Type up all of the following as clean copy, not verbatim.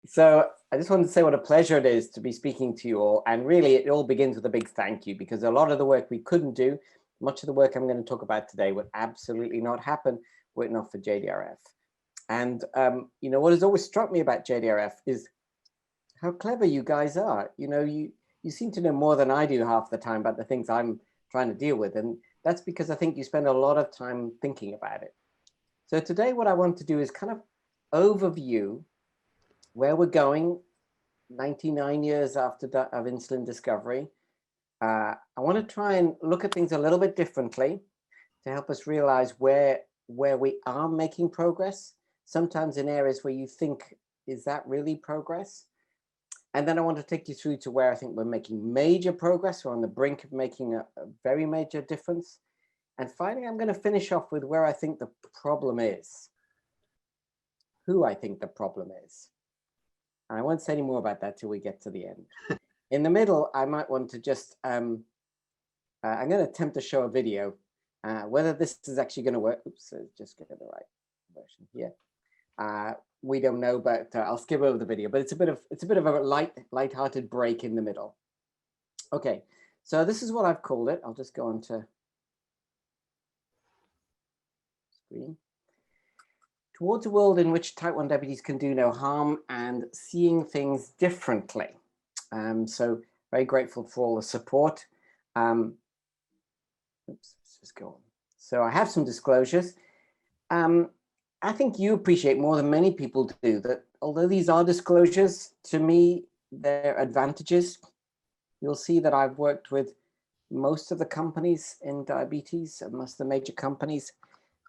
So I just wanted to say what a pleasure it is to be speaking to you all. And really, it all begins with a big thank you, because a lot of the work we couldn't do, much of the work I'm going to talk about today would absolutely not happen were it not for JDRF. And, you know, what has always struck me about JDRF is how clever you guys are. You know, you seem to know more than I do half the time about the things I'm trying to deal with. And that's because I think you spend a lot of time thinking about it. So today, what I want to do is kind of overview where we're going 99 years after of insulin discovery. I want to try and look at things a little bit differently to help us realize where we are making progress, sometimes in areas where you think, is that really progress? And then I want to take you through to where I think we're making major progress. We're on the brink of making a very major difference. And finally, I'm going to finish off with where I think the problem is, who I think the problem is. And I won't say any more about that till we get to the end. In the middle, I might want to just, I'm going to attempt to show a video. Whether this is actually going to work, oops, just get the right version here. We don't know, but I'll skip over the video. But it's a bit of a light-hearted break in the middle. Okay, so this is what I've called it. I'll just go on to screen. Towards a world in which type 1 diabetes can do no harm and seeing things differently. So very grateful for all the support. Oops, let's just go on. So I have some disclosures. I think you appreciate more than many people do that although these are disclosures, to me, they're advantages. You'll see that I've worked with most of the companies in diabetes, most of the major companies.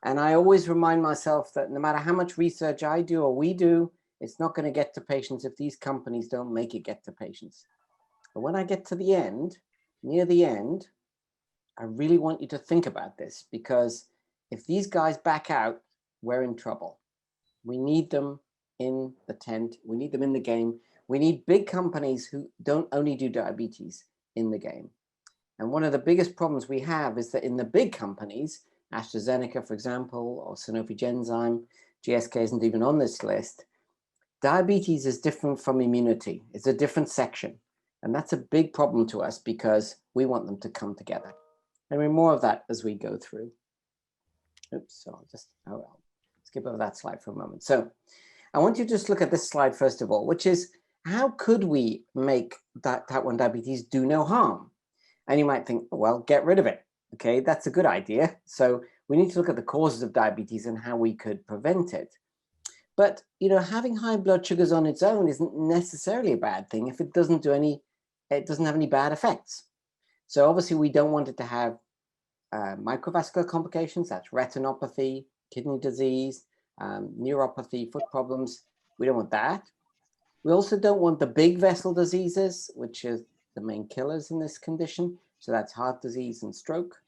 And I always remind myself that no matter how much research I do or we do, it's not going to get to patients if these companies don't make it get to patients. But when I get to the end, near the end, I really want you to think about this, because if these guys back out, we're in trouble. We need them in the tent. We need them in the game. We need big companies who don't only do diabetes in the game. And one of the biggest problems we have is that in the big companies, AstraZeneca, for example, or Sanofi Genzyme, GSK isn't even on this list. Diabetes is different from immunity. It's a different section. And that's a big problem to us because we want them to come together. And we're more of that as we go through. Oops, so I'll skip over that slide for a moment. So I want you to just look at this slide first of all, which is how could we make that type 1 diabetes do no harm? And you might think, well, get rid of it. Okay, that's a good idea. So we need to look at the causes of diabetes and how we could prevent it. But, you know, having high blood sugars on its own isn't necessarily a bad thing if it doesn't have any bad effects. So obviously we don't want it to have microvascular complications, that's retinopathy, kidney disease, neuropathy, foot problems. We don't want that. We also don't want the big vessel diseases, which is the main killers in this condition. So that's heart disease and stroke.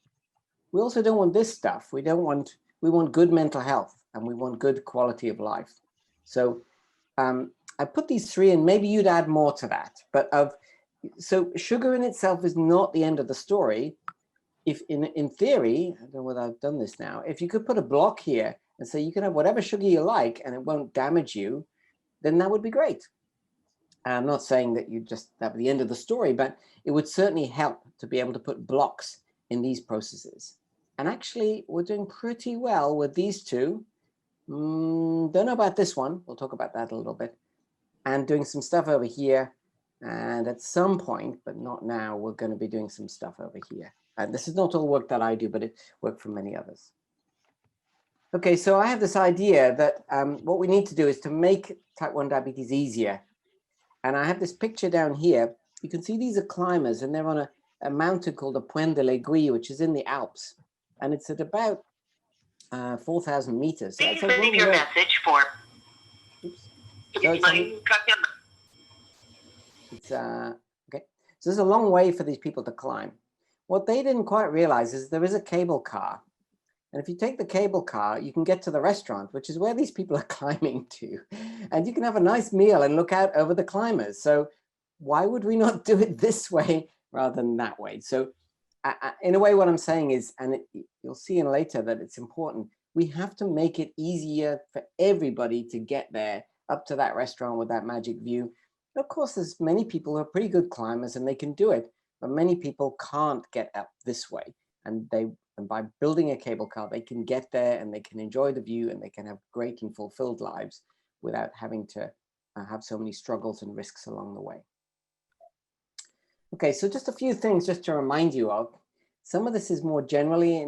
We also don't want this stuff. We want good mental health and we want good quality of life. So I put these three and maybe you'd add more to that. So sugar in itself is not the end of the story. If in theory, I don't know whether I've done this now, if you could put a block here and say you can have whatever sugar you like and it won't damage you, then that would be great. I'm not saying that that would be the end of the story, but it would certainly help to be able to put blocks in these processes. And actually, we're doing pretty well with these two. Don't know about this one. We'll talk about that a little bit. And doing some stuff over here. And at some point, but not now, we're going to be doing some stuff over here. And this is not all work that I do, but it worked for many others. Okay, so I have this idea that what we need to do is to make type 1 diabetes easier. And I have this picture down here. You can see these are climbers, and they're on a mountain called the Puente de l'Aiguille, which is in the Alps. And it's at about 4,000 meters. So that's a long your way. message for. Oops. So it's okay. So there's a long way for these people to climb. What they didn't quite realize is there is a cable car. And if you take the cable car, you can get to the restaurant, which is where these people are climbing to. And you can have a nice meal and look out over the climbers. So why would we not do it this way rather than that way? So in a way, what I'm saying is, and you'll see in later that it's important, we have to make it easier for everybody to get there up to that restaurant with that magic view. Of course, there's many people who are pretty good climbers and they can do it, but many people can't get up this way. And by building a cable car, they can get there and they can enjoy the view and they can have great and fulfilled lives without having to have so many struggles and risks along the way. Okay, so just a few things just to remind you of. Some of this is more generally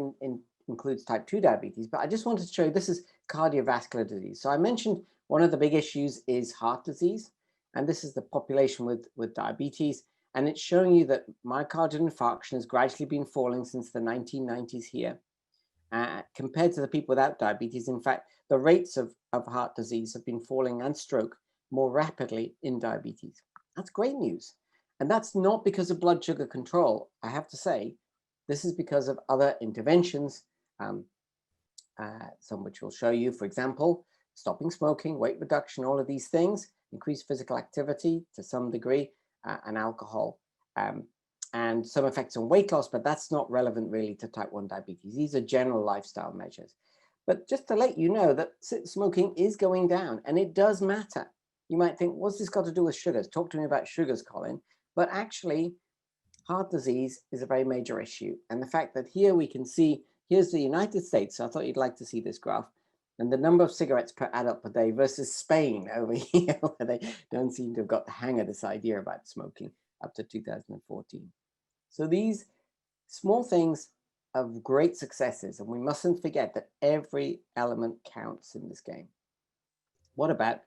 includes type 2 diabetes, but I just wanted to show you this is cardiovascular disease. So I mentioned one of the big issues is heart disease, and this is the population with diabetes, and it's showing you that myocardial infarction has gradually been falling since the 1990s here. Compared to the people without diabetes, in fact, the rates of heart disease have been falling and stroke more rapidly in diabetes. That's great news. And that's not because of blood sugar control, I have to say. This is because of other interventions, some which we'll show you, for example, stopping smoking, weight reduction, all of these things, increased physical activity to some degree, and alcohol, and some effects on weight loss, but that's not relevant really to type 1 diabetes. These are general lifestyle measures. But just to let you know that smoking is going down, and it does matter. You might think, what's this got to do with sugars? Talk to me about sugars, Colin. But actually, heart disease is a very major issue. And the fact that here we can see, here's the United States. So I thought you'd like to see this graph. And the number of cigarettes per adult per day versus Spain over here, where they don't seem to have got the hang of this idea about smoking up to 2014. So these small things are great successes, and we mustn't forget that every element counts in this game. What about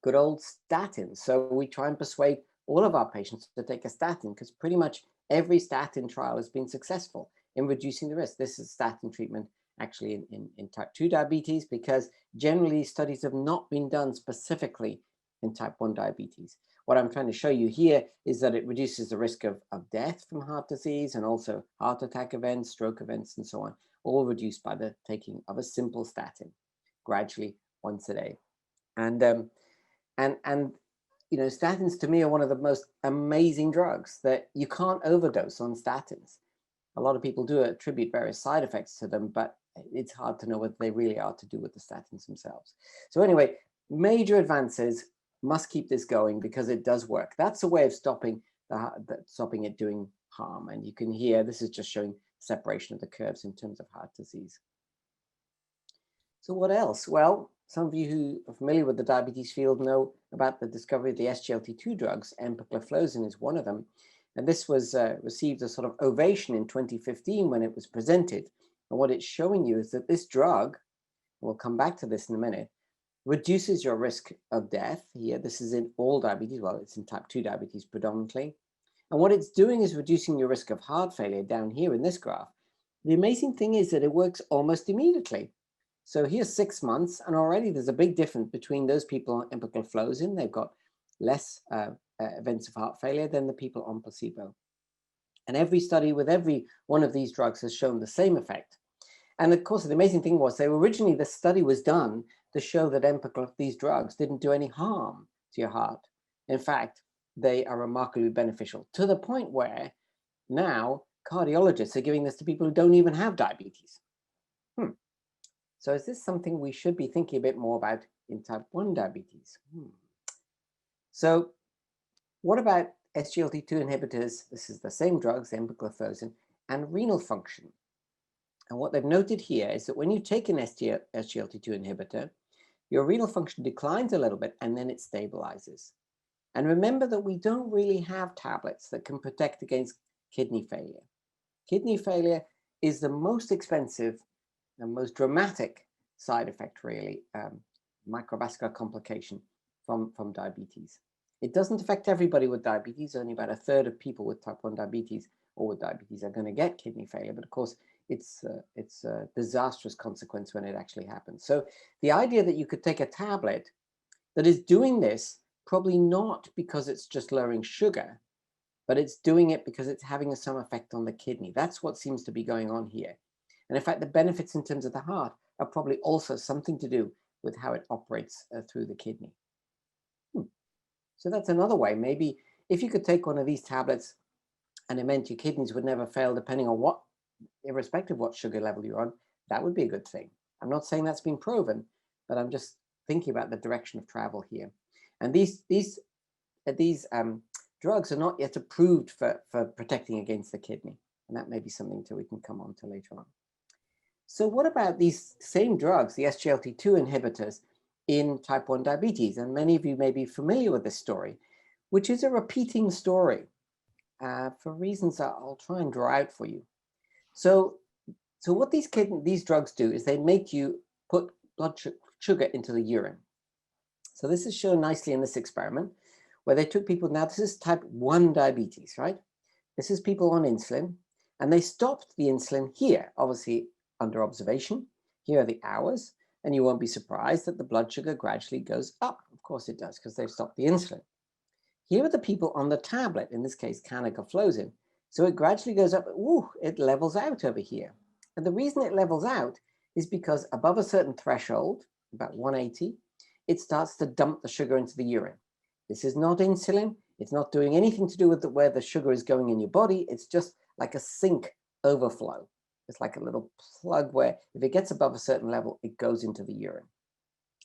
good old statins? So we try and persuade all of our patients to take a statin because pretty much every statin trial has been successful in reducing the risk. This is statin treatment actually in type 2 diabetes, because generally studies have not been done specifically in type 1 diabetes. What I'm trying to show you here is that it reduces the risk of death from heart disease and also heart attack events, stroke events, and so on, all reduced by the taking of a simple statin gradually once a day. And you know, statins to me are one of the most amazing drugs that you can't overdose on statins. A lot of people do attribute various side effects to them, but it's hard to know what they really are to do with the statins themselves. So anyway, major advances, must keep this going because it does work. That's a way of stopping it doing harm. And you can hear, this is just showing separation of the curves in terms of heart disease. So what else? Well, some of you who are familiar with the diabetes field know about the discovery of the SGLT2 drugs. Empagliflozin is one of them. And this was received a sort of ovation in 2015 when it was presented. And what it's showing you is that this drug, we'll come back to this in a minute, reduces your risk of death here. This is in all diabetes. Well, it's in type 2 diabetes predominantly. And what it's doing is reducing your risk of heart failure down here in this graph. The amazing thing is that it works almost immediately. So here's 6 months, and already there's a big difference between those people on empagliflozin. They've got less events of heart failure than the people on placebo. And every study with every one of these drugs has shown the same effect. And of course, the amazing thing was originally the study was done to show that these drugs didn't do any harm to your heart. In fact, they are remarkably beneficial to the point where now cardiologists are giving this to people who don't even have diabetes. So is this something we should be thinking a bit more about in type 1 diabetes? So what about SGLT2 inhibitors? This is the same drugs, empagliflozin, and renal function. And what they've noted here is that when you take an SGLT2 inhibitor, your renal function declines a little bit and then it stabilizes. And remember that we don't really have tablets that can protect against kidney failure. Kidney failure is the most expensive and most dramatic side effect, really, microvascular complication from diabetes. It doesn't affect everybody with diabetes. Only about 1/3 of people with type 1 diabetes or with diabetes are going to get kidney failure. But of course, it's a disastrous consequence when it actually happens. So the idea that you could take a tablet that is doing this, probably not because it's just lowering sugar, but it's doing it because it's having some effect on the kidney. That's what seems to be going on here. And in fact, the benefits in terms of the heart are probably also something to do with how it operates through the kidney. So that's another way. Maybe if you could take one of these tablets and it meant your kidneys would never fail, depending on what, irrespective of what sugar level you're on, that would be a good thing. I'm not saying that's been proven, but I'm just thinking about the direction of travel here. And these drugs are not yet approved for protecting against the kidney. And that may be something that we can come on to later on. So what about these same drugs, the SGLT2 inhibitors in type 1 diabetes? And many of you may be familiar with this story, which is a repeating story for reasons that I'll try and draw out for you. So what these drugs do is they make you put blood sugar into the urine. So this is shown nicely in this experiment where they took people, now this is type 1 diabetes, right? This is people on insulin, and they stopped the insulin here, obviously under observation. Here are the hours, and you won't be surprised that the blood sugar gradually goes up. Of course it does, because they've stopped the insulin. Here are the people on the tablet, in this case, canagliflozin. So it gradually goes up, ooh, it levels out over here. And the reason it levels out is because above a certain threshold, about 180, it starts to dump the sugar into the urine. This is not insulin. It's not doing anything to do with where the sugar is going in your body. It's just like a sink overflow. It's like a little plug where if it gets above a certain level, it goes into the urine.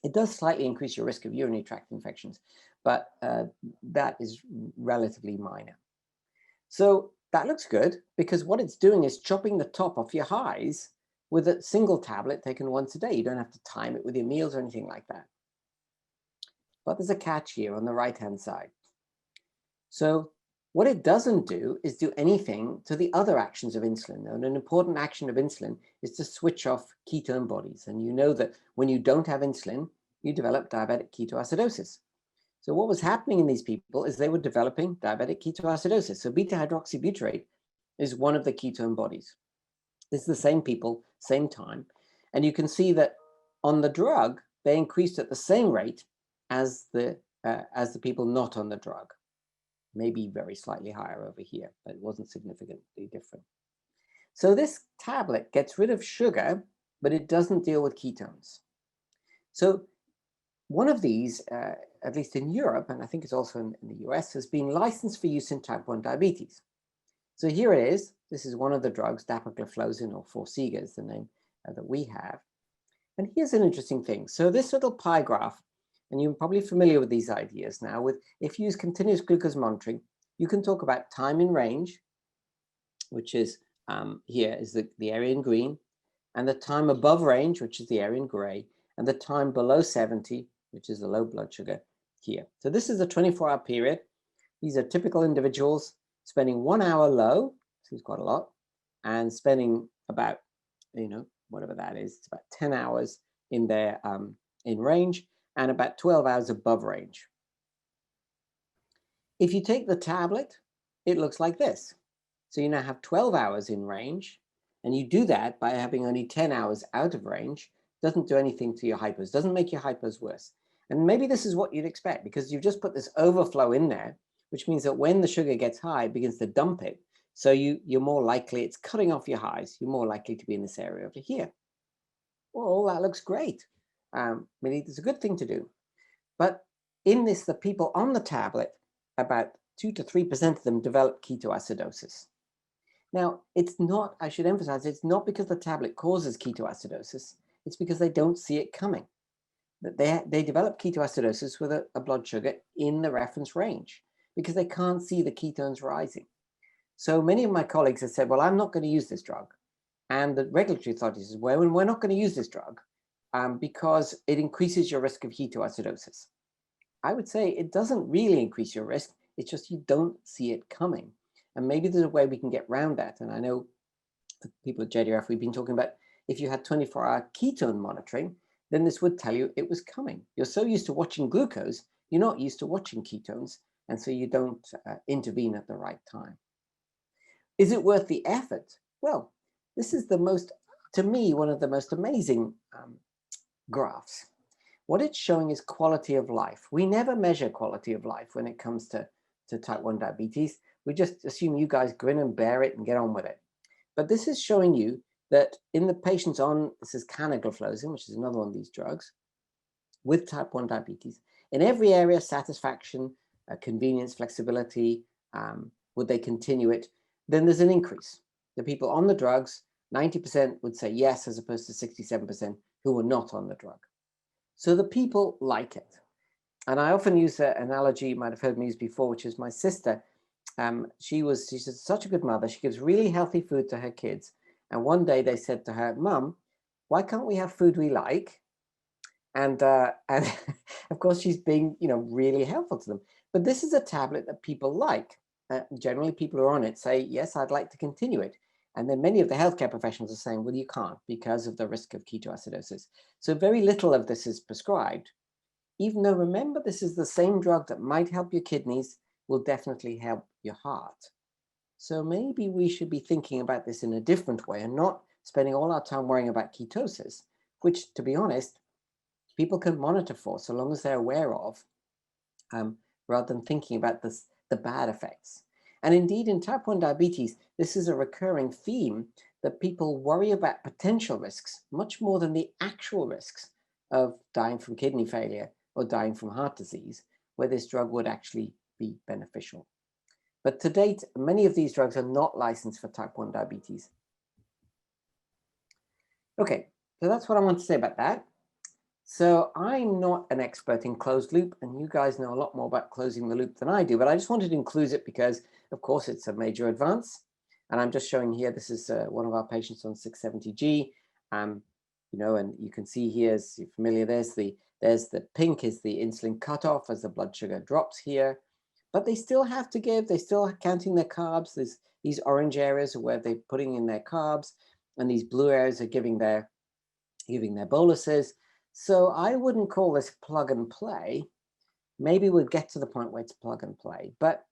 It does slightly increase your risk of urinary tract infections, but that is relatively minor. So that looks good because what it's doing is chopping the top off your highs with a single tablet taken once a day. You don't have to time it with your meals or anything like that. But there's a catch here on the right-hand side. So what it doesn't do is do anything to the other actions of insulin. And an important action of insulin is to switch off ketone bodies. And you know that when you don't have insulin, you develop diabetic ketoacidosis. So what was happening in these people is they were developing diabetic ketoacidosis. So beta hydroxybutyrate is one of the ketone bodies. This is the same people, same time. And you can see that on the drug, they increased at the same rate as the people not on the drug. Maybe very slightly higher over here, but it wasn't significantly different. So this tablet gets rid of sugar, but it doesn't deal with ketones. So one of these, at least in Europe, and I think it's also in the US, has been licensed for use in type 1 diabetes. So here it is. This is one of the drugs, dapagliflozin, or Forxiga is the name that we have. And here's an interesting thing. So this little pie graph, and you're probably familiar with these ideas now, with if you use continuous glucose monitoring, you can talk about time in range, which is here is the area in green, and the time above range, which is the area in gray, and the time below 70, which is the low blood sugar here. So this is a 24-hour period. These are typical individuals spending 1 hour low, seems quite a lot, and spending about, whatever that is, it's about 10 hours in their in range, and about 12 hours above range. If you take the tablet, it looks like this. So you now have 12 hours in range, and you do that by having only 10 hours out of range. Doesn't do anything to your hypos, doesn't make your hypos worse. And maybe this is what you'd expect, because you've just put this overflow in there, which means that when the sugar gets high, it begins to dump it. So you're more likely, it's cutting off your highs, you're more likely to be in this area over here. Well, that looks great. It's a good thing to do. But in this, the people on the tablet, about 2 to 3% of them develop ketoacidosis. Now, it's not, I should emphasize, it's not because the tablet causes ketoacidosis, it's because they don't see it coming. They develop ketoacidosis with a blood sugar in the reference range because they can't see the ketones rising. So many of my colleagues have said, well, I'm not going to use this drug. And the regulatory authorities said, well, we're not going to use this drug because it increases your risk of ketoacidosis. I would say it doesn't really increase your risk. It's just you don't see it coming. And maybe there's a way we can get around that. And I know the people at JDRF, we've been talking about if you had 24-hour ketone monitoring, then this would tell you it was coming. You're so used to watching glucose, you're not used to watching ketones. And so you don't intervene at the right time. Is it worth the effort? Well, this is to me, one of the most amazing graphs. What it's showing is quality of life. We never measure quality of life when it comes to type 1 diabetes. We just assume you guys grin and bear it and get on with it. But this is showing you that in the patients on, this is canagliflozin, which is another one of these drugs, with type 1 diabetes, in every area, satisfaction, convenience, flexibility, would they continue it? Then there's an increase. The people on the drugs, 90% would say yes, as opposed to 67% who were not on the drug. So the people like it. And I often use an analogy you might have heard me use before, which is my sister. She's such a good mother. She gives really healthy food to her kids. And one day they said to her, "Mum, why can't we have food we like?" And of course she's being, really helpful to them. But this is a tablet that people like. Generally, people who are on it say, "Yes, I'd like to continue it." And then many of the healthcare professionals are saying, "Well, you can't because of the risk of ketoacidosis." So very little of this is prescribed. Even though, remember, this is the same drug that might help your kidneys, will definitely help your heart. So maybe we should be thinking about this in a different way and not spending all our time worrying about ketosis, which, to be honest, people can monitor for so long as they're aware of, rather than thinking about the bad effects. And indeed, in type 1 diabetes, this is a recurring theme that people worry about potential risks much more than the actual risks of dying from kidney failure or dying from heart disease, where this drug would actually be beneficial. But to date, many of these drugs are not licensed for type 1 diabetes. Okay, so that's what I want to say about that. So I'm not an expert in closed loop, and you guys know a lot more about closing the loop than I do, but I just wanted to include it because, of course, it's a major advance. And I'm just showing here, this is one of our patients on 670G, and you can see here, as you're familiar, there's the pink is the insulin cutoff as the blood sugar drops here, but they still have to give, they still are counting their carbs. There's these orange areas where they're putting in their carbs, and these blue areas are giving their boluses. So I wouldn't call this plug and play. Maybe we'll get to the point where it's plug and play, but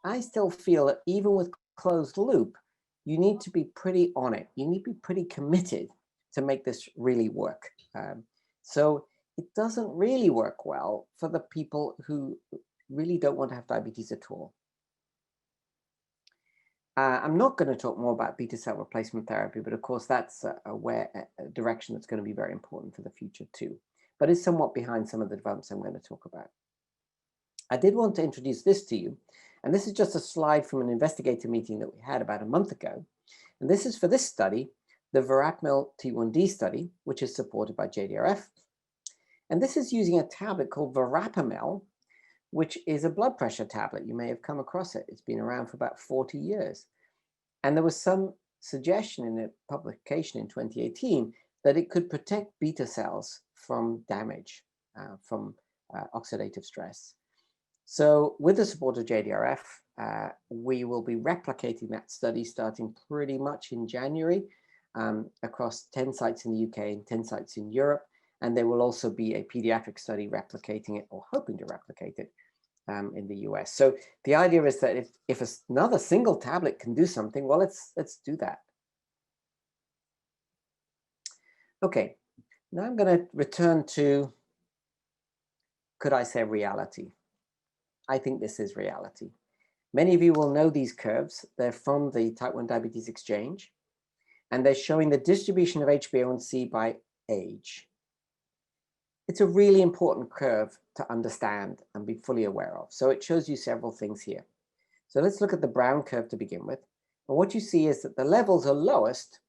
I still feel that even with closed loop, you need to be pretty on it. You need to be pretty committed to make this really work. So it doesn't really work well for the people who really don't want to have diabetes at all. I'm not going to talk more about beta cell replacement therapy, but of course that's a direction that's going to be very important for the future too, but it's somewhat behind some of the developments I'm going to talk about. I did want to introduce this to you, and this is just a slide from an investigator meeting that we had about a month ago. And this is for this study, the verapamil T1D study, which is supported by JDRF. And this is using a tablet called verapamil, which is a blood pressure tablet. You may have come across it. It's been around for about 40 years. And there was some suggestion in a publication in 2018 that it could protect beta cells from damage, from oxidative stress. So with the support of JDRF, we will be replicating that study starting pretty much in January across 10 sites in the UK and 10 sites in Europe. And there will also be a pediatric study replicating it, or hoping to replicate it, in the US. So the idea is that if another single tablet can do something, well, let's do that. Okay, now I'm going to return to, could I say, reality? I think this is reality. Many of you will know these curves. They're from the Type 1 Diabetes Exchange, and they're showing the distribution of HbA1c by age. It's a really important curve to understand and be fully aware of. So it shows you several things here. So let's look at the brown curve to begin with. And what you see is that the levels are lowest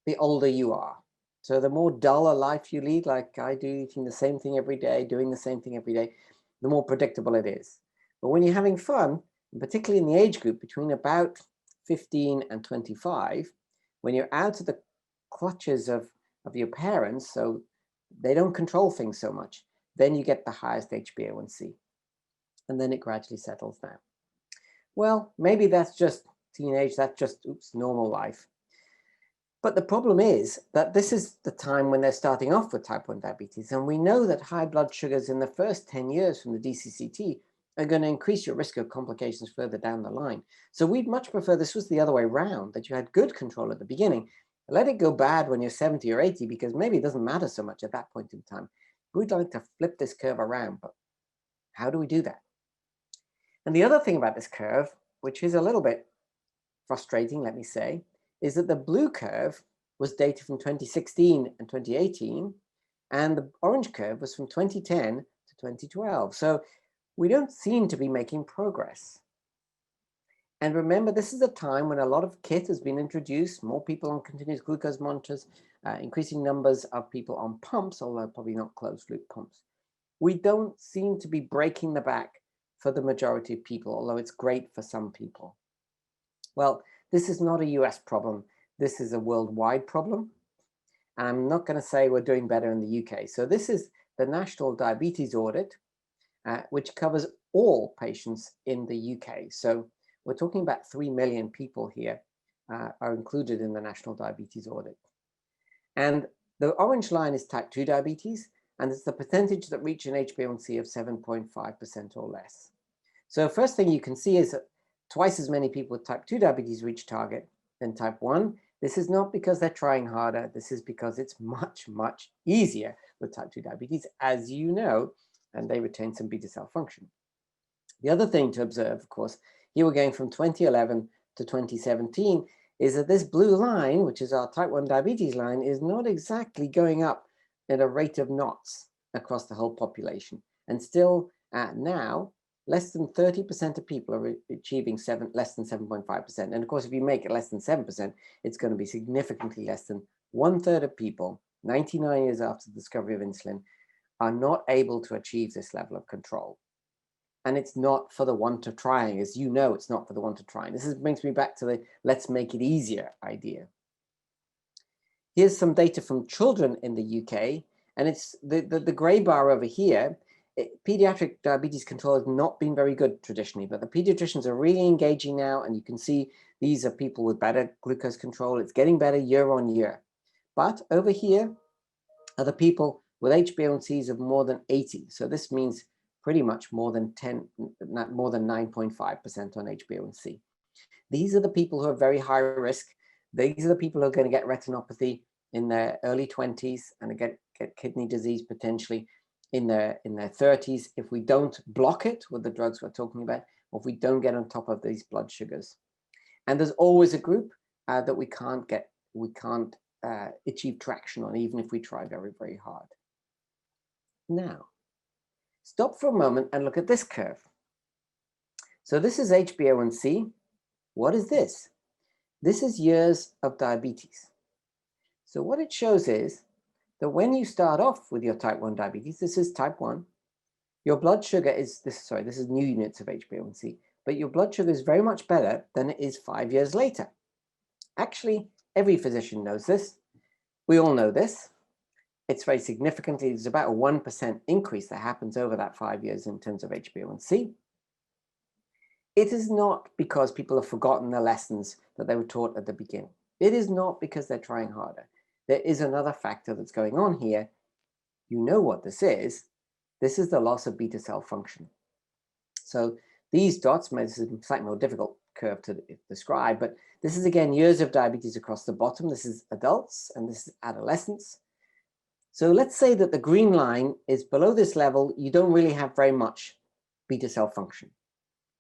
the older you are. So the more dull a life you lead, like I do, eating the same thing every day, doing the same thing every day, the more predictable it is. But when you're having fun, and particularly in the age group between about 15 and 25, when you're out of the clutches of your parents, so they don't control things so much, then you get the highest HbA1c. And then it gradually settles down. Well, maybe that's just teenage, that's just, normal life. But the problem is that this is the time when they're starting off with type 1 diabetes. And we know that high blood sugars in the first 10 years from the DCCT are going to increase your risk of complications further down the line. So we'd much prefer this was the other way around, that you had good control at the beginning. Let it go bad when you're 70 or 80, because maybe it doesn't matter so much at that point in time. We'd like to flip this curve around, but how do we do that? And the other thing about this curve, which is a little bit frustrating, let me say, is that the blue curve was data from 2016 and 2018, and the orange curve was from 2010 to 2012. So we don't seem to be making progress. And remember, this is a time when a lot of kit has been introduced, more people on continuous glucose monitors, increasing numbers of people on pumps, although probably not closed loop pumps. we don't seem to be breaking the back for the majority of people, although it's great for some people. Well, this is not a US problem. This is a worldwide problem. And I'm not going to say we're doing better in the UK. So this is the National Diabetes Audit, which covers all patients in the UK. So we're talking about 3 million people here are included in the National Diabetes Audit. And the orange line is type 2 diabetes, and it's the percentage that reach an HbA1c of 7.5% or less. So first thing you can see is that twice as many people with type 2 diabetes reach target than type 1. This is not because they're trying harder. This is because it's much, much easier with type 2 diabetes, as you know, and they retain some beta cell function. The other thing to observe, of course, here we're going from 2011 to 2017, is that this blue line, which is our type 1 diabetes line, is not exactly going up at a rate of knots across the whole population. And still now, less than 30% of people are achieving less than 7.5%. And of course, if you make it less than 7%, it's going to be significantly less than 1/3 of people, 99 years after the discovery of insulin, are not able to achieve this level of control. And it's not for the want of trying. As you know, it's not for the want of trying. This brings me back to the let's make it easier idea. Here's some data from children in the UK, and it's the gray bar over here. Pediatric diabetes control has not been very good traditionally, but the pediatricians are really engaging now, and you can see these are people with better glucose control. It's getting better year on year. But over here are the people with HbA1cs of more than 80. So this means pretty much more than 9.5% on HbA1c. These are the people who are very high risk. These are the people who are going to get retinopathy in their early 20s and get kidney disease potentially in their 30s if we don't block it with the drugs we're talking about, or if we don't get on top of these blood sugars. And there's always a group that we can't achieve traction on, even if we try very, very hard. Now, stop for a moment and look at this curve. So this is HbA1c. What is this? This is years of diabetes. So what it shows is that when you start off with your type 1 diabetes, this is type 1, your blood sugar is, this is new units of HbA1c, but your blood sugar is very much better than it is 5 years later. Actually, every physician knows this. We all know this. It's very significant. It's about a 1% increase that happens over that 5 years in terms of HbA1c. It is not because people have forgotten the lessons that they were taught at the beginning. It is not because they're trying harder. There is another factor that's going on here. You know what this is. This is the loss of beta cell function. So these dots, this is a slightly more difficult curve to describe, but this is again years of diabetes across the bottom. This is adults and this is adolescents. So let's say that the green line is below this level. You don't really have very much beta cell function.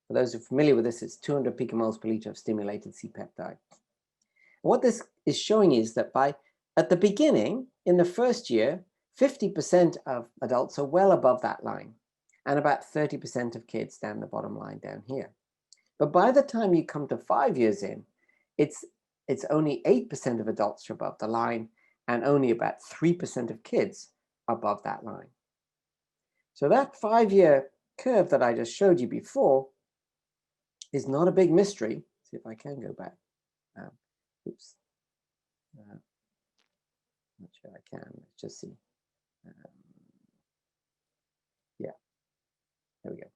For those who are familiar with this, it's 200 picomoles per liter of stimulated C-peptide. What this is showing is that at the beginning, in the first year, 50% of adults are well above that line, and about 30% of kids down the bottom line down here. But by the time you come to 5 years in, it's only 8% of adults are above the line, and only about 3% of kids above that line. So that 5-year curve that I just showed you before is not a big mystery. Let's see if I can go back. Oops. Not sure I can. Let's just see. Yeah, there we go.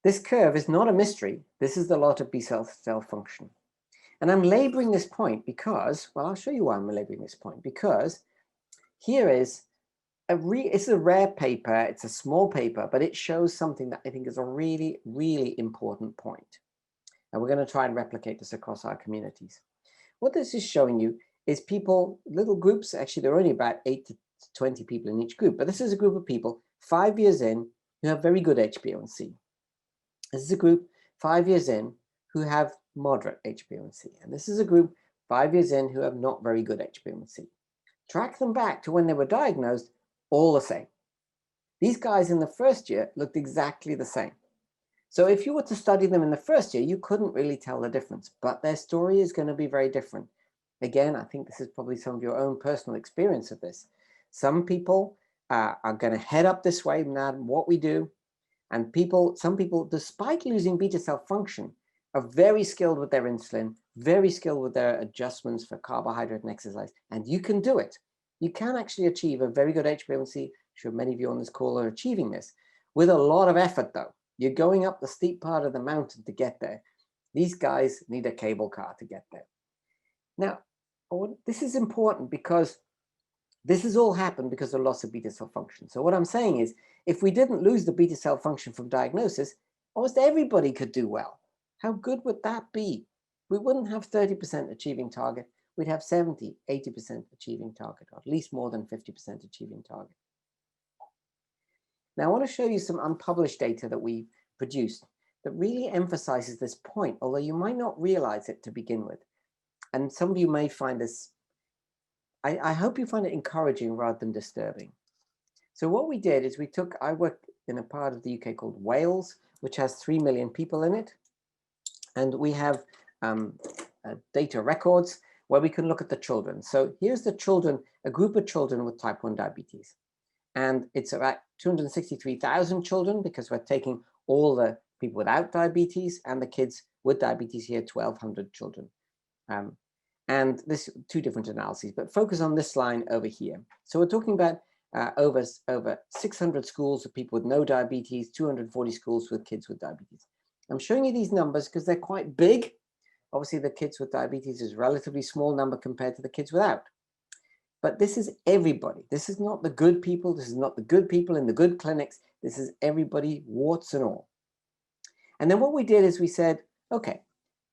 This curve is not a mystery. This is the lot of B cell function. And I'm laboring this point because, well, I'll show you why I'm laboring this point, because here is it's a rare paper. It's a small paper, but it shows something that I think is a really, really important point. And we're going to try and replicate this across our communities. What this is showing you is people, little groups, actually there are only about 8 to 20 people in each group, but this is a group of people 5 years in who have very good HbA1c. This is a group 5 years in who have moderate HbA1c. And this is a group 5 years in who have not very good HbA1c. Track them back to when they were diagnosed, all the same. These guys in the first year looked exactly the same. So if you were to study them in the first year, you couldn't really tell the difference, but their story is going to be very different. Again, I think this is probably some of your own personal experience of this. Some people are going to head up this way, no matter what we do. And some people, despite losing beta cell function, are very skilled with their insulin, very skilled with their adjustments for carbohydrate and exercise. And you can do it. You can actually achieve a very good HbA1c. I'm sure many of you on this call are achieving this with a lot of effort, though. You're going up the steep part of the mountain to get there. These guys need a cable car to get there. Now, this is important because this has all happened because of loss of beta cell function. So what I'm saying is, if we didn't lose the beta cell function from diagnosis, almost everybody could do well. How good would that be? We wouldn't have 30% achieving target. We'd have 70, 80% achieving target, or at least more than 50% achieving target. Now, I want to show you some unpublished data that we produced that really emphasizes this point, although you might not realize it to begin with. And some of you may find this, I hope you find it encouraging rather than disturbing. So what we did is I worked in a part of the UK called Wales, which has 3 million people in it. And we have data records where we can look at the children. So here's the children, a group of children with type 1 diabetes. And it's about 263,000 children because we're taking all the people without diabetes and the kids with diabetes here, 1,200 children. And this two different analyses, but focus on this line over here. So we're talking about over 600 schools of people with no diabetes, 240 schools with kids with diabetes. I'm showing you these numbers because they're quite big. Obviously, the kids with diabetes is a relatively small number compared to the kids without. But this is everybody. This is not the good people. This is not the good people in the good clinics. This is everybody, warts and all. And then what we did is we said, okay,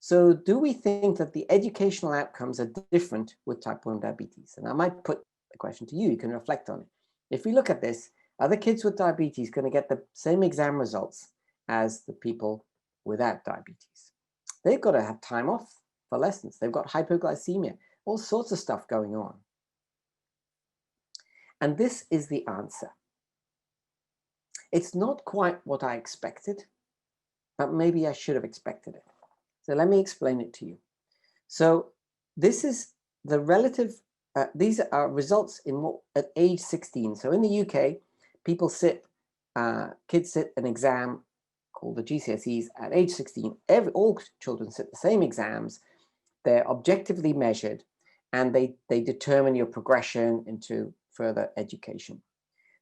so do we think that the educational outcomes are different with type 1 diabetes? And I might put the question to you. You can reflect on it. If we look at this, are the kids with diabetes going to get the same exam results as the people without diabetes? They've got to have time off for lessons. They've got hypoglycemia, all sorts of stuff going on. And this is the answer. It's not quite what I expected, but maybe I should have expected it. So let me explain it to you. So this is the relative, these are results at age 16. So in the UK, people kids sit an exam called the GCSEs at age 16. All children sit the same exams. They're objectively measured and they determine your progression into further education.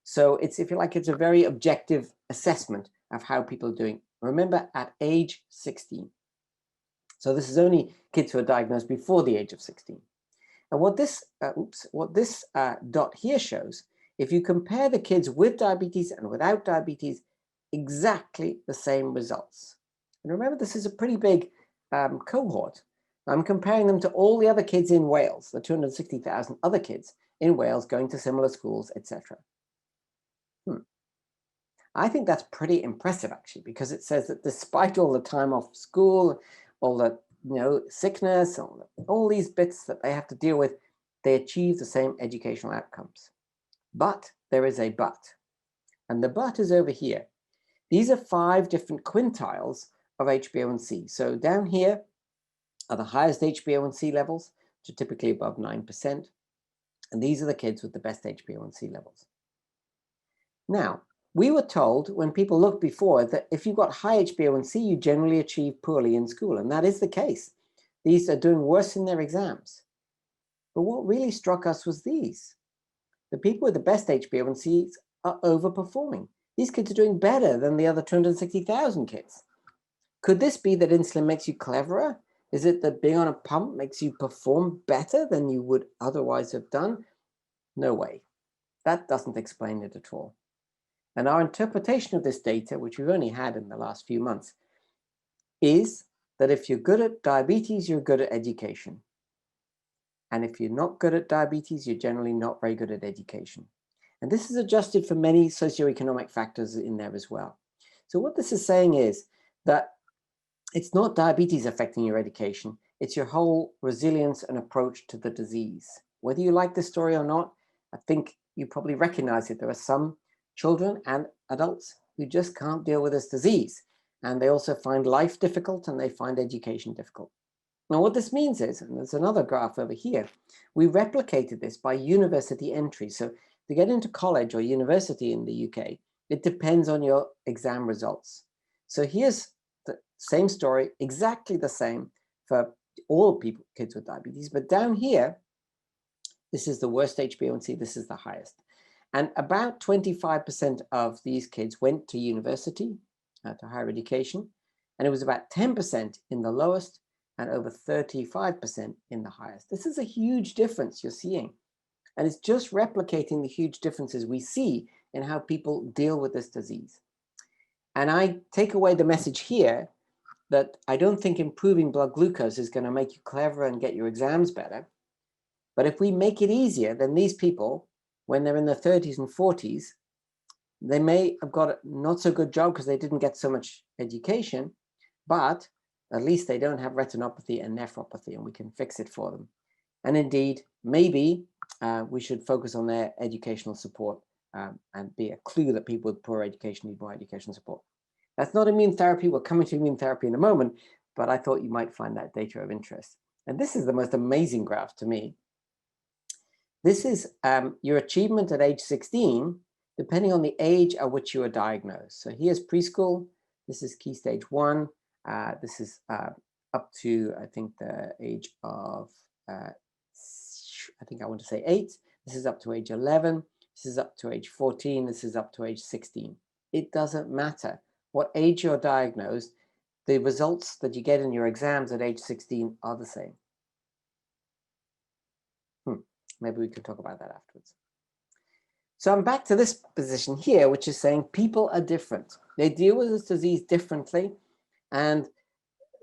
So it's, if you like, it's a very objective assessment of how people are doing. Remember, at age 16. So this is only kids who are diagnosed before the age of 16. And what this dot here shows, if you compare the kids with diabetes and without diabetes, exactly the same results. And remember, this is a pretty big cohort. I'm comparing them to all the other kids in Wales, the 260,000 other kids in Wales going to similar schools, etc. I think that's pretty impressive, actually, because it says that despite all the time off school, all the sickness, all these bits that they have to deal with, they achieve the same educational outcomes. But there is a but, and the but is over here. These are 5 different quintiles of HbA1c. So down here are the highest HbA1c levels, which are typically above 9%. And these are the kids with the best HbA1c levels. Now, we were told when people looked before that if you've got high HbA1c, you generally achieve poorly in school. And that is the case. These are doing worse in their exams. But what really struck us was these. The people with the best HbA1cs are overperforming. These kids are doing better than the other 260,000 kids. Could this be that insulin makes you cleverer? Is it that being on a pump makes you perform better than you would otherwise have done? No way. That doesn't explain it at all. And our interpretation of this data, which we've only had in the last few months, is that if you're good at diabetes, you're good at education. And if you're not good at diabetes, you're generally not very good at education. And this is adjusted for many socioeconomic factors in there as well. So what this is saying is that it's not diabetes affecting your education, it's your whole resilience and approach to the disease. Whether you like this story or not, I think you probably recognize it. There are some children and adults who just can't deal with this disease. And they also find life difficult and they find education difficult. Now, what this means is, and there's another graph over here, we replicated this by university entry. So to get into college or university in the UK, it depends on your exam results. So here's the same story, exactly the same for all people, kids with diabetes, but down here, this is the worst HbA1c, this is the highest. And about 25% of these kids went to university, to higher education, and it was about 10% in the lowest and over 35% in the highest. This is a huge difference you're seeing. And it's just replicating the huge differences we see in how people deal with this disease. And I take away the message here that I don't think improving blood glucose is going to make you cleverer and get your exams better. But if we make it easier, then these people, when they're in their 30s and 40s, they may have got a not so good job because they didn't get so much education, but at least they don't have retinopathy and nephropathy, and we can fix it for them. And indeed, maybe we should focus on their educational support and be a clue that people with poor education need more educational support. That's not immune therapy. We're coming to immune therapy in a moment, but I thought you might find that data of interest. And this is the most amazing graph to me. This is your achievement at age 16, depending on the age at which you were diagnosed. So here's preschool. This is key stage 1. This is up to, I think, the age of, I think I want to say 8. This is up to age 11. This is up to age 14. This is up to age 16. It doesn't matter what age you're diagnosed. The results that you get in your exams at age 16 are the same. Maybe we could talk about that afterwards. So I'm back to this position here, which is saying people are different. They deal with this disease differently, and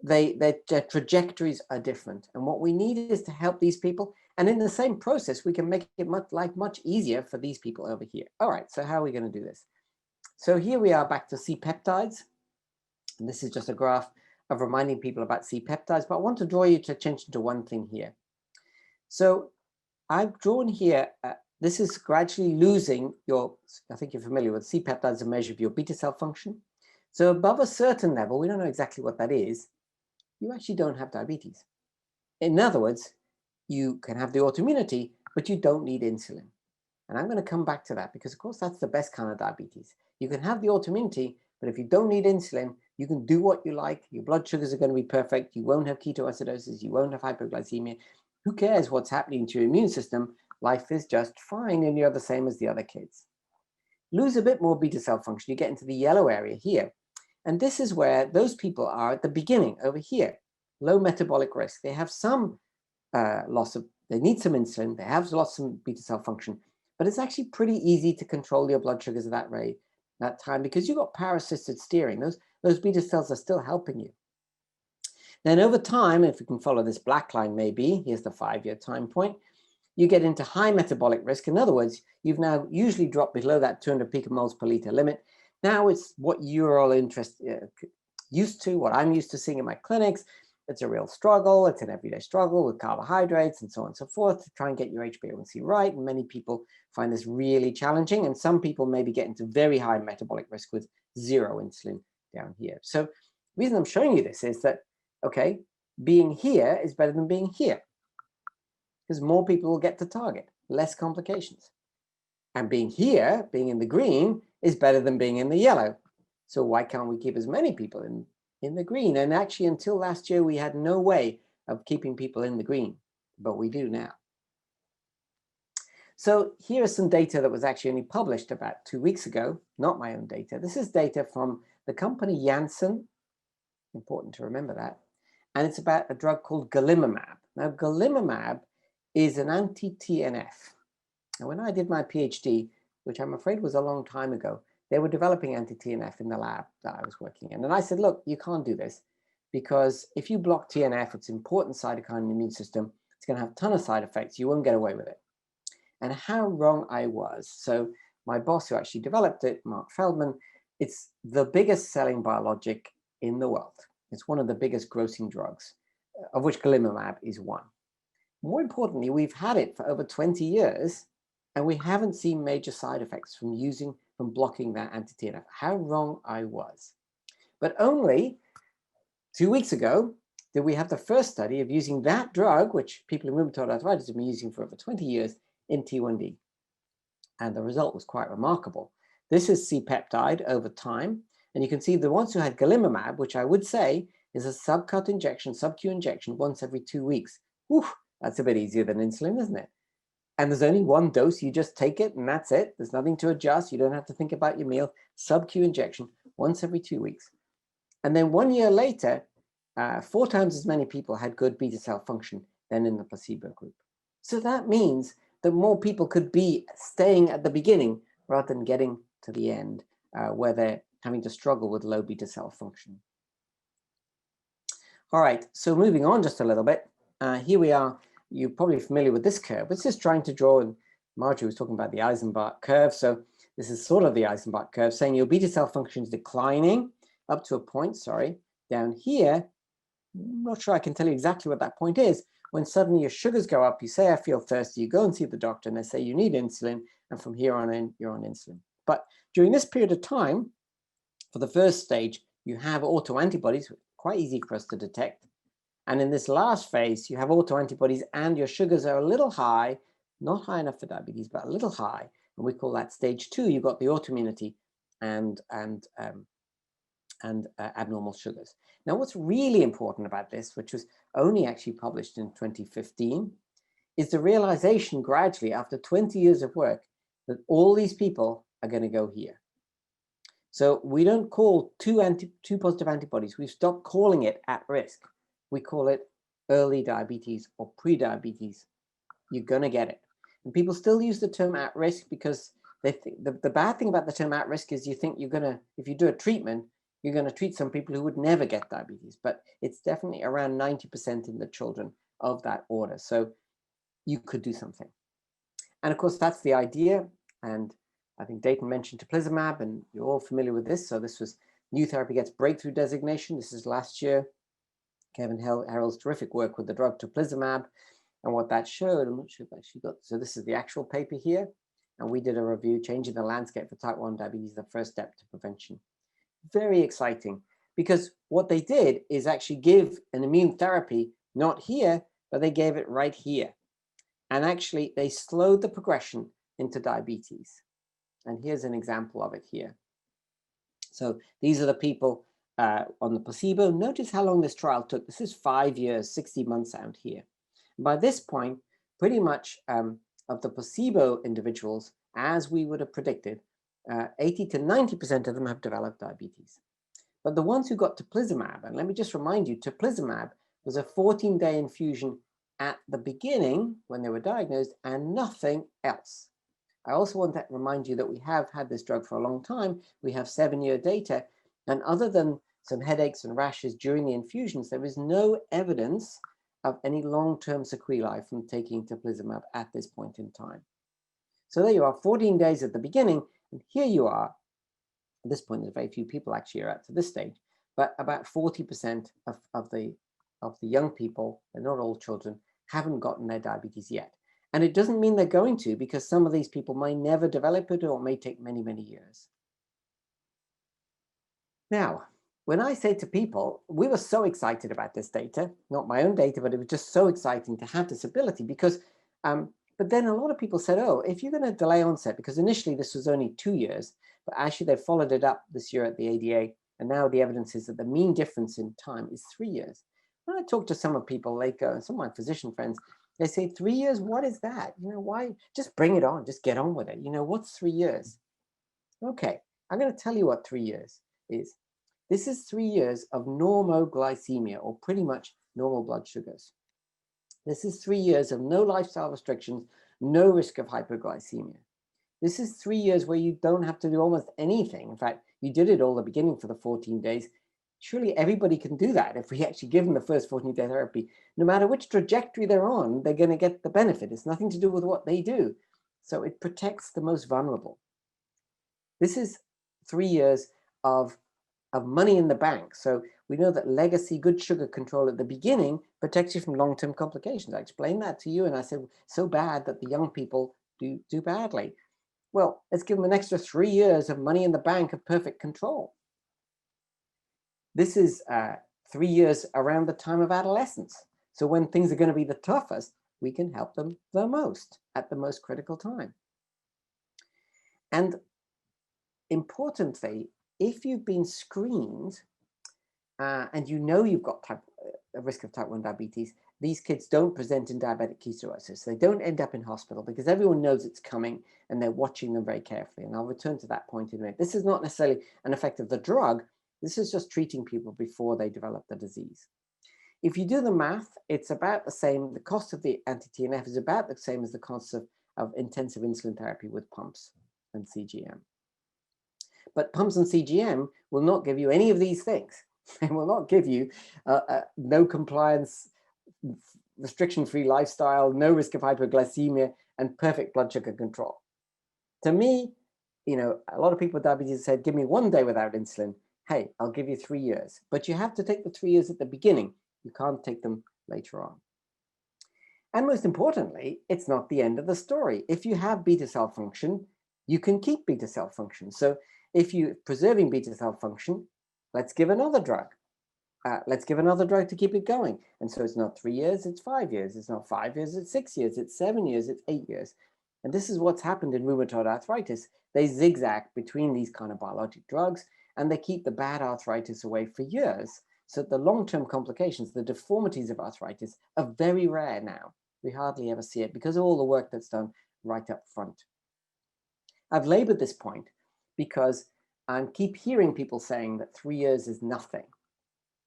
their trajectories are different. And what we need is to help these people. And in the same process, we can make it much easier for these people over here. All right, so how are we going to do this? So here we are back to C-peptides. And this is just a graph of reminding people about C-peptides, but I want to draw your attention to one thing here. So I've drawn here, this is gradually losing your, I think you're familiar with C-peptides, a measure of your beta cell function. So above a certain level, we don't know exactly what that is, you actually don't have diabetes. In other words, you can have the autoimmunity, but you don't need insulin. And I'm going to come back to that because, of course, that's the best kind of diabetes. You can have the autoimmunity, but if you don't need insulin, you can do what you like. Your blood sugars are going to be perfect. You won't have ketoacidosis. You won't have hypoglycemia. Who cares what's happening to your immune system? Life is just fine, and you're the same as the other kids. Lose a bit more beta cell function, you get into the yellow area here. And this is where those people are at the beginning over here. Low metabolic risk. They have some loss of, they need some insulin. They have lost some beta cell function, but it's actually pretty easy to control your blood sugars at that rate, that time, because you've got power-assisted steering. Those beta cells are still helping you. Then over time, if we can follow this black line, maybe, here's the 5-year time point, you get into high metabolic risk. In other words, you've now usually dropped below that 200 picomoles per liter limit. Now it's what you're all used to, what I'm used to seeing in my clinics. It's a real struggle. It's an everyday struggle with carbohydrates and so on and so forth to try and get your HbA1c right. And many people find this really challenging. And some people maybe get into very high metabolic risk with 0 insulin down here. So the reason I'm showing you this is that, okay, being here is better than being here because more people will get to target, less complications. And being here, being in the green, is better than being in the yellow. So why can't we keep as many people in the green? And actually, until last year, we had no way of keeping people in the green, but we do now. So here is some data that was actually only published about 2 weeks ago, not my own data. This is data from the company Janssen, important to remember that, and it's about a drug called golimumab. Now, golimumab is an anti-TNF. And when I did my PhD, which I'm afraid was a long time ago, they were developing anti-TNF in the lab that I was working in. And I said, look, you can't do this because if you block TNF, it's an important cytokine in the immune system. It's going to have a ton of side effects. You won't get away with it. And how wrong I was. So my boss who actually developed it, Mark Feldman, it's the biggest selling biologic in the world. It's one of the biggest grossing drugs, of which golimumab is one. More importantly, we've had it for over 20 years, and we haven't seen major side effects from blocking that anti-TNF. How wrong I was. But only 2 weeks ago did we have the first study of using that drug, which people in rheumatoid arthritis have been using for over 20 years, in T1D. And the result was quite remarkable. This is C-peptide over time. And you can see the ones who had golimumab, which I would say is a sub-Q injection once every 2 weeks. Whew, that's a bit easier than insulin, isn't it? And there's only one dose. You just take it and that's it. There's nothing to adjust. You don't have to think about your meal. Sub-Q injection once every 2 weeks. And then 1 year later, 4 times as many people had good beta cell function than in the placebo group. So that means that more people could be staying at the beginning rather than getting to the end where they're having to struggle with low beta cell function. All right, so moving on just a little bit. Here we are. You're probably familiar with this curve. It's just trying to draw, and Marjorie was talking about the Eisenbach curve. So this is sort of the Eisenbach curve saying your beta cell function is declining up to a point, down here. I'm not sure I can tell you exactly what that point is. When suddenly your sugars go up, you say, I feel thirsty, you go and see the doctor and they say you need insulin. And from here on in, you're on insulin. But during this period of time, for the first stage, you have autoantibodies, quite easy for us to detect. And in this last phase, you have autoantibodies and your sugars are a little high, not high enough for diabetes, but a little high. And we call that stage 2. You've got the autoimmunity and abnormal sugars. Now, what's really important about this, which was only actually published in 2015, is the realization gradually after 20 years of work that all these people are going to go here. So we don't call two positive antibodies. We've stopped calling it at risk. We call it early diabetes or pre-diabetes. You're going to get it. And people still use the term at risk because they think the bad thing about the term at risk is you think you're going to, if you do a treatment, you're going to treat some people who would never get diabetes, but it's definitely around 90% in the children of that order. So you could do something. And of course, that's the idea. And I think Dayton mentioned teplizumab, and you're all familiar with this. So this was new therapy gets breakthrough designation. This is last year. Kevin Harrell's terrific work with the drug teplizumab. And what that showed, I'm not sure if actually got, so this is the actual paper here. And we did a review, Changing the Landscape for Type 1 Diabetes, the first step to prevention. Very exciting, because what they did is actually give an immune therapy, not here, but they gave it right here. And actually, they slowed the progression into diabetes. And here's an example of it here. So these are the people on the placebo. Notice how long this trial took. This is 5 years, 60 months out here. By this point, pretty much of the placebo individuals, as we would have predicted, 80 to 90% of them have developed diabetes. But the ones who got teplizumab, and let me just remind you, teplizumab was a 14-day infusion at the beginning when they were diagnosed and nothing else. I also want to remind you that we have had this drug for a long time. We have 7-year data, and other than some headaches and rashes during the infusions, there is no evidence of any long-term sequelae from taking teplizumab at this point in time. So there you are, 14 days at the beginning, and here you are. At this point, there's very few people actually are at to this stage, but about 40% of the young people, and not all children, haven't gotten their diabetes yet. And it doesn't mean they're going to, because some of these people may never develop it or it may take many, many years. Now, when I say to people, we were so excited about this data, not my own data, but it was just so exciting to have this ability because, but then a lot of people said, oh, if you're going to delay onset, because initially this was only 2 years, but actually they followed it up this year at the ADA. And now the evidence is that the mean difference in time is 3 years. When I talk to some of people, like some of my physician friends, they say 3 years, what is that? You know, why? Just bring it on, just get on with it. You know, what's 3 years? Okay, I'm going to tell you what 3 years is. This is 3 years of normoglycemia, or pretty much normal blood sugars. This is 3 years of no lifestyle restrictions, no risk of hypoglycemia. This is 3 years where you don't have to do almost anything. In fact, you did it all at the beginning for the 14 days. Surely everybody can do that if we actually give them the first 14-day therapy. No matter which trajectory they're on, they're going to get the benefit. It's nothing to do with what they do. So it protects the most vulnerable. This is 3 years of money in the bank. So we know that legacy good sugar control at the beginning protects you from long-term complications. I explained that to you and I said, so bad that the young people do badly. Well, let's give them an extra 3 years of money in the bank of perfect control. This is 3 years around the time of adolescence. So when things are going to be the toughest, we can help them the most at the most critical time. And importantly, if you've been screened and you know you've got a risk of type 1 diabetes, these kids don't present in diabetic ketoacidosis. They don't end up in hospital because everyone knows it's coming and they're watching them very carefully. And I'll return to that point in a minute. This is not necessarily an effect of the drug. This is just treating people before they develop the disease. If you do the math, it's about the same. The cost of the anti-TNF is about the same as the cost of intensive insulin therapy with pumps and CGM. But pumps and CGM will not give you any of these things. They will not give you no compliance, restriction-free lifestyle, no risk of hypoglycemia, and perfect blood sugar control. To me, you know, a lot of people with diabetes said, give me 1 day without insulin. Hey, I'll give you 3 years. But you have to take the 3 years at the beginning. You can't take them later on. And most importantly, it's not the end of the story. If you have beta cell function, you can keep beta cell function. So if you're preserving beta cell function, let's give another drug. Let's give another drug to keep it going. And so it's not 3 years, it's 5 years. It's not 5 years, it's 6 years. It's 7 years, it's 8 years. And this is what's happened in rheumatoid arthritis. They zigzag between these kind of biologic drugs, and they keep the bad arthritis away for years. So the long-term complications, the deformities of arthritis, are very rare now. We hardly ever see it because of all the work that's done right up front. I've labored this point because I keep hearing people saying that 3 years is nothing.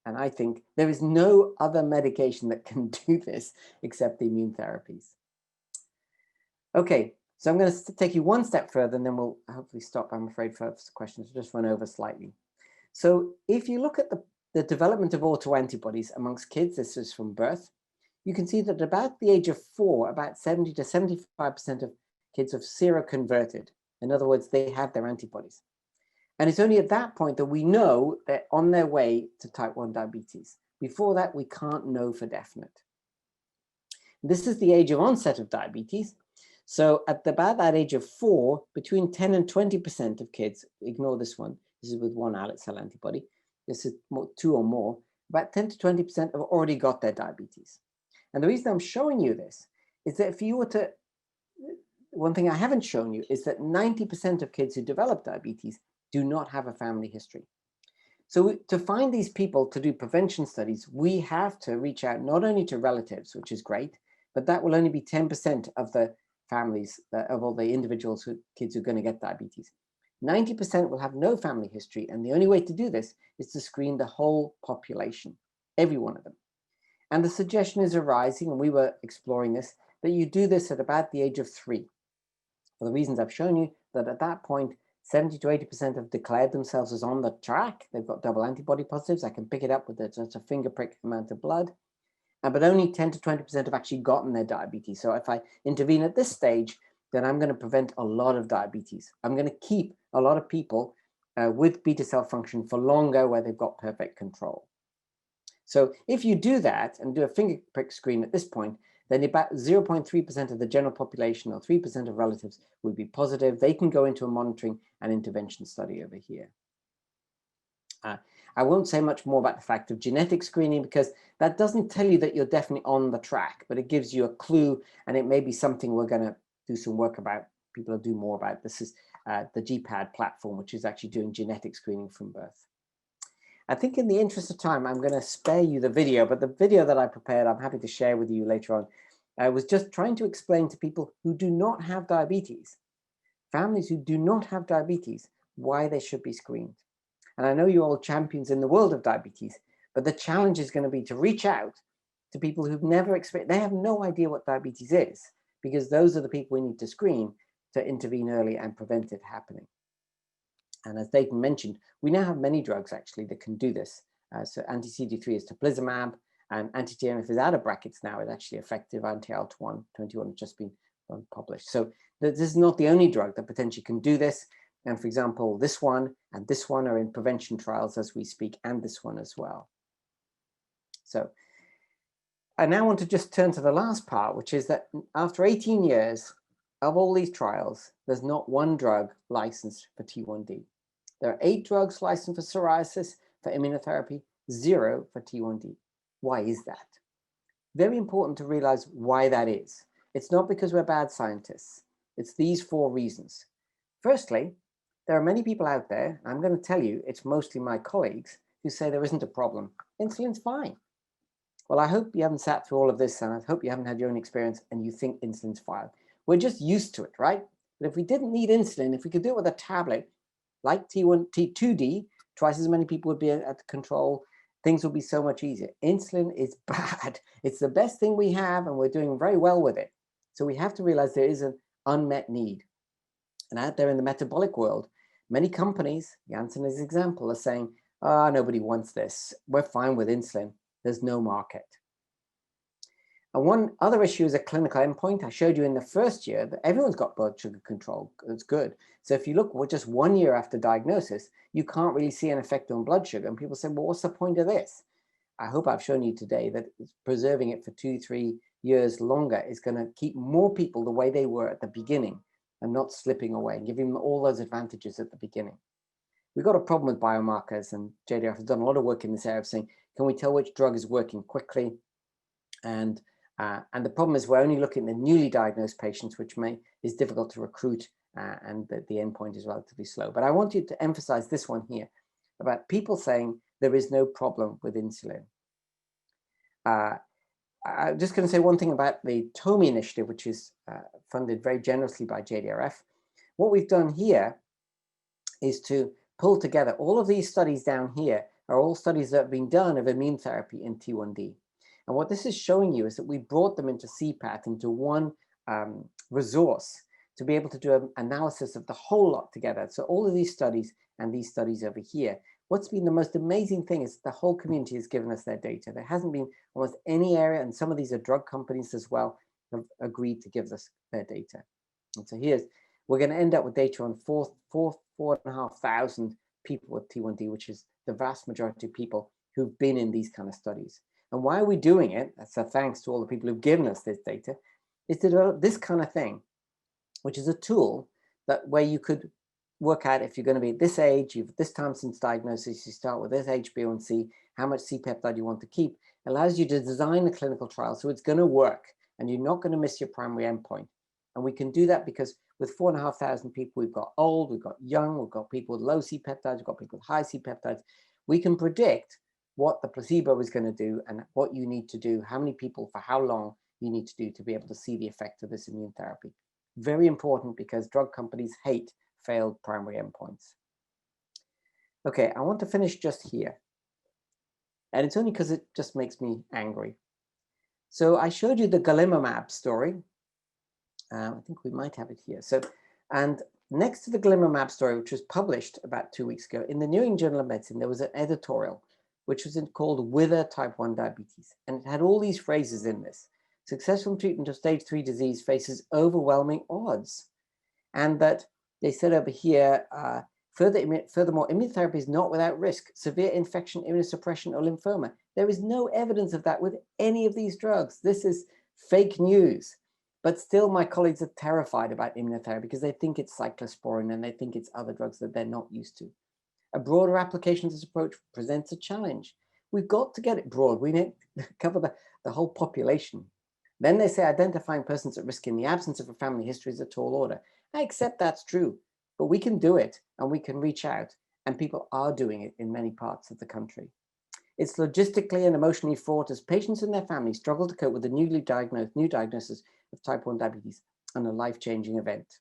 And I think there is no other medication that can do this except the immune therapies. Okay, so I'm going to take you one step further and then we'll hopefully stop, I'm afraid, for questions. I'll just run over slightly. So if you look at the development of autoantibodies amongst kids, this is from birth, you can see that about the age of 4, about 70 to 75% of kids are seroconverted. In other words, they have their antibodies. And it's only at that point that we know they're on their way to type 1 diabetes. Before that, we can't know for definite. This is the age of onset of diabetes. So at about that age of 4, between 10 and 20% of kids, ignore this one, this is with 1 islet cell antibody, this is 2 or more, about 10 to 20% have already got their diabetes. And the reason I'm showing you this is that if you were to, one thing I haven't shown you is that 90% of kids who develop diabetes do not have a family history. So to find these people to do prevention studies, we have to reach out not only to relatives, which is great, but that will only be 10% of the families, of all the individuals, kids who are going to get diabetes. 90% will have no family history, and the only way to do this is to screen the whole population, every one of them. And the suggestion is arising, and we were exploring this, that you do this at about the age of 3. For the reasons I've shown you, that at that point, 70 to 80% have declared themselves as on the track. They've got double antibody positives. I can pick it up with just a finger prick amount of blood. But only 10 to 20% have actually gotten their diabetes. So if I intervene at this stage, then I'm going to prevent a lot of diabetes. I'm going to keep a lot of people with beta cell function for longer where they've got perfect control. So if you do that and do a finger prick screen at this point, then about 0.3% of the general population or 3% of relatives would be positive. They can go into a monitoring and intervention study over here. I won't say much more about the fact of genetic screening because that doesn't tell you that you're definitely on the track, but it gives you a clue, and it may be something we're going to do some work about. People will do more about. This is the GPAD platform, which is actually doing genetic screening from birth. I think in the interest of time, I'm going to spare you the video, but the video that I prepared, I'm happy to share with you later on. I was just trying to explain to people who do not have diabetes, families who do not have diabetes, why they should be screened. And I know you're all champions in the world of diabetes, but the challenge is going to be to reach out to people who've never experienced, they have no idea what diabetes is, because those are the people we need to screen to intervene early and prevent it happening. And as Dayton mentioned, we now have many drugs actually that can do this. So anti-CD3 is teplizumab, and anti-TNF is out of brackets now. It's actually effective. Anti-ALT1, 21 has just been published. So this is not the only drug that potentially can do this. And for example, this one and this one are in prevention trials as we speak, and this one as well. So I now want to just turn to the last part, which is that after 18 years of all these trials, there's not one drug licensed for T1D. There are 8 drugs licensed for psoriasis, for immunotherapy, 0 for T1D. Why is that? Very important to realize why that is. It's not because we're bad scientists. It's these 4 reasons. Firstly, there are many people out there, I'm going to tell you, it's mostly my colleagues, who say there isn't a problem. Insulin's fine. Well, I hope you haven't sat through all of this, and I hope you haven't had your own experience and you think insulin's fine. We're just used to it, right? But if we didn't need insulin, if we could do it with a tablet, like T1, T2D, twice as many people would be at control, things would be so much easier. Insulin is bad. It's the best thing we have, and we're doing very well with it. So we have to realize there is an unmet need. And out there in the metabolic world, many companies, Janssen is an example, are saying, oh, nobody wants this. We're fine with insulin. There's no market. And one other issue is a clinical endpoint. I showed you in the first year that everyone's got blood sugar control. It's good. So if you look just 1 year after diagnosis, you can't really see an effect on blood sugar. And people say, well, what's the point of this? I hope I've shown you today that preserving it for 2-3 years longer is going to keep more people the way they were at the beginning and not slipping away, giving them all those advantages at the beginning. We've got a problem with biomarkers, and JDRF has done a lot of work in this area of saying, can we tell which drug is working quickly? And the problem is we're only looking at the newly diagnosed patients, which is difficult to recruit, and the endpoint is relatively slow. But I want you to emphasize this one here about people saying there is no problem with insulin. I'm just going to say one thing about the TOMI initiative, which is funded very generously by JDRF. What we've done here is to pull together all of these studies down here are all studies that have been done of immune therapy in T1D. And what this is showing you is that we brought them into CPAT, into one resource, to be able to do an analysis of the whole lot together. So all of these studies and these studies over here. What's been the most amazing thing is the whole community has given us their data. There hasn't been almost any area, and some of these are drug companies as well, have agreed to give us their data. And so we're going to end up with data on 4,500 people with T1D, which is the vast majority of people who've been in these kind of studies. And why are we doing it? So thanks to all the people who've given us this data, is to develop this kind of thing, which is a tool where you could work out if you're going to be at this age, you've this time since diagnosis, you start with this HbA1c, how much C-peptide you want to keep. It allows you to design a clinical trial so it's going to work and you're not going to miss your primary endpoint. And we can do that because with 4,500 people, we've got old, we've got young, we've got people with low C-peptides, we've got people with high C-peptides. We can predict what the placebo is going to do and what you need to do, how many people for how long you need to do to be able to see the effect of this immune therapy. Very important because drug companies hate failed primary endpoints. Okay, I want to finish just here. And it's only because it just makes me angry. So I showed you the golimumab story. I think we might have it here. And next to the golimumab story, which was published about 2 weeks ago, in the New England Journal of Medicine, there was an editorial, which was called Wither Type 1 Diabetes. And it had all these phrases in this. Successful treatment of stage 3 disease faces overwhelming odds. And that they said over here, furthermore, immunotherapy is not without risk. Severe infection, immunosuppression, or lymphoma. There is no evidence of that with any of these drugs. This is fake news. But still, my colleagues are terrified about immunotherapy because they think it's cyclosporine and they think it's other drugs that they're not used to. A broader application of this approach presents a challenge. We've got to get it broad. We need to cover the whole population. Then they say identifying persons at risk in the absence of a family history is a tall order. I accept that's true, but we can do it and we can reach out, and people are doing it in many parts of the country. It's logistically and emotionally fraught as patients and their families struggle to cope with the new diagnosis of type 1 diabetes and a life-changing event.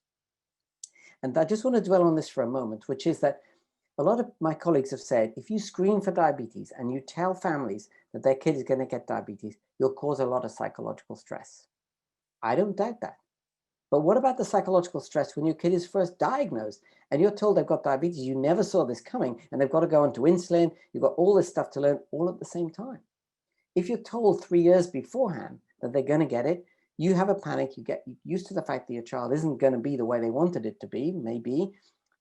And I just want to dwell on this for a moment, which is that a lot of my colleagues have said, if you screen for diabetes and you tell families that their kid is going to get diabetes, you'll cause a lot of psychological stress. I don't doubt that. But what about the psychological stress when your kid is first diagnosed and you're told they've got diabetes, you never saw this coming, and they've got to go onto insulin, you've got all this stuff to learn all at the same time. If you're told 3 years beforehand that they're going to get it, you have a panic, you get used to the fact that your child isn't going to be the way they wanted it to be, maybe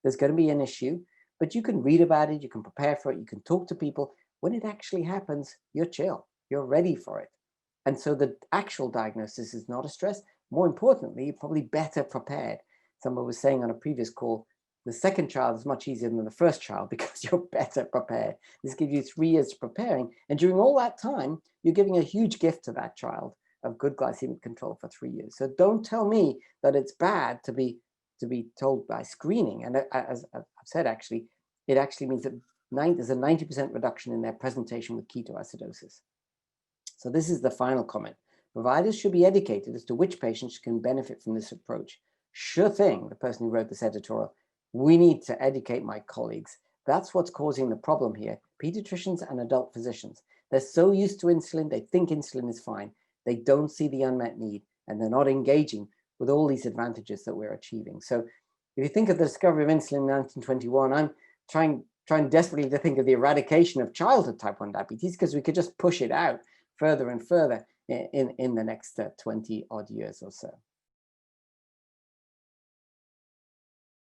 there's going to be an issue, but you can read about it, you can prepare for it, you can talk to people. When it actually happens, you're chill, you're ready for it. And so the actual diagnosis is not a stress. More importantly, you're probably better prepared. Someone was saying on a previous call, the second child is much easier than the first child because you're better prepared. This gives you 3 years of preparing. And during all that time, you're giving a huge gift to that child of good glycemic control for 3 years. So don't tell me that it's bad to be to be told by screening. And as I've said, actually, it actually means that there's a 90% reduction in their presentation with ketoacidosis. So this is the final comment. Providers should be educated as to which patients can benefit from this approach. Sure thing, the person who wrote this editorial. We need to educate my colleagues. That's what's causing the problem here. Pediatricians and adult physicians, they're so used to insulin, they think insulin is fine. They don't see the unmet need, and they're not engaging with all these advantages that we're achieving. So if you think of the discovery of insulin in 1921, I'm trying desperately to think of the eradication of childhood type 1 diabetes, because we could just push it out further and further in the next 20 odd years or so.